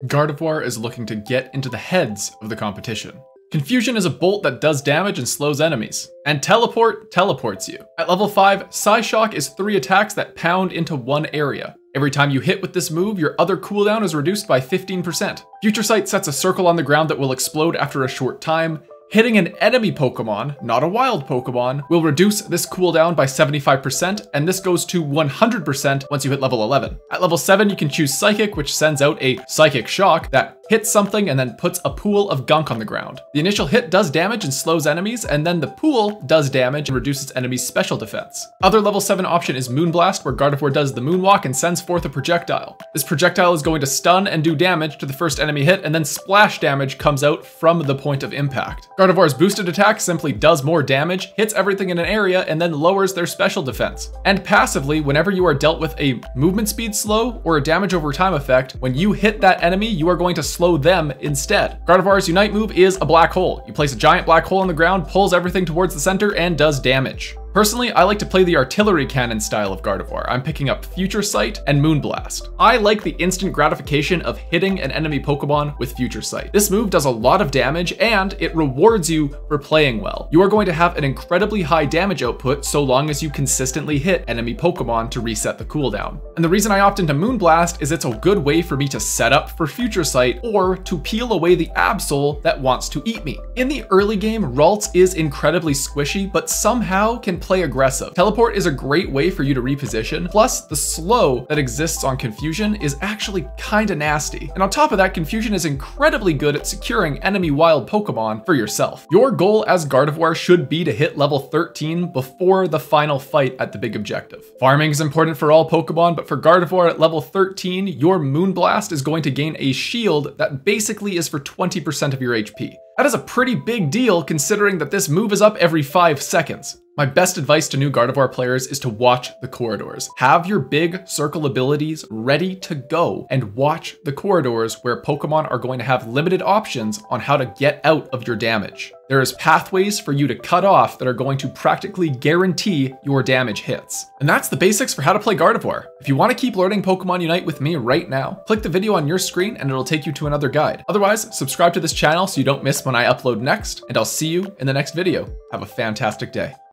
Gardevoir is looking to get into the heads of the competition. Confusion is a bolt that does damage and slows enemies. And Teleport teleports you. At level 5, Psyshock is 3 attacks that pound into one area. Every time you hit with this move, your other cooldown is reduced by 15%. Future Sight sets a circle on the ground that will explode after a short time. Hitting an enemy Pokemon, not a wild Pokemon, will reduce this cooldown by 75%, and this goes to 100% once you hit level 11. At level 7, you can choose Psychic, which sends out a Psychic Shock that hits something and then puts a pool of gunk on the ground. The initial hit does damage and slows enemies, and then the pool does damage and reduces enemies' special defense. Other level 7 option is Moonblast, where Gardevoir does the moonwalk and sends forth a projectile. This projectile is going to stun and do damage to the first enemy hit, and then splash damage comes out from the point of impact. Gardevoir's boosted attack simply does more damage, hits everything in an area, and then lowers their special defense. And passively, whenever you are dealt with a movement speed slow or a damage over time effect, when you hit that enemy, you are going to slow them instead. Gardevoir's Unite move is a black hole. You place a giant black hole on the ground, pulls everything towards the center, and does damage. Personally, I like to play the artillery cannon style of Gardevoir. I'm picking up Future Sight and Moonblast. I like the instant gratification of hitting an enemy Pokemon with Future Sight. This move does a lot of damage and it rewards you for playing well. You are going to have an incredibly high damage output so long as you consistently hit enemy Pokemon to reset the cooldown. And the reason I opt into Moonblast is it's a good way for me to set up for Future Sight or to peel away the Absol that wants to eat me. In the early game, Ralts is incredibly squishy, but somehow can play aggressive. Teleport is a great way for you to reposition, plus the slow that exists on Confusion is actually kinda nasty. And on top of that, Confusion is incredibly good at securing enemy wild Pokemon for yourself. Your goal as Gardevoir should be to hit level 13 before the final fight at the big objective. Farming is important for all Pokemon, but for Gardevoir at level 13, your Moonblast is going to gain a shield that basically is for 20% of your HP. That is a pretty big deal considering that this move is up every 5 seconds. My best advice to new Gardevoir players is to watch the corridors. Have your big circle abilities ready to go and watch the corridors where Pokemon are going to have limited options on how to get out of your damage. There is pathways for you to cut off that are going to practically guarantee your damage hits. And that's the basics for how to play Gardevoir. If you want to keep learning Pokemon Unite with me right now, click the video on your screen and it'll take you to another guide. Otherwise, subscribe to this channel so you don't miss when I upload next, and I'll see you in the next video. Have a fantastic day.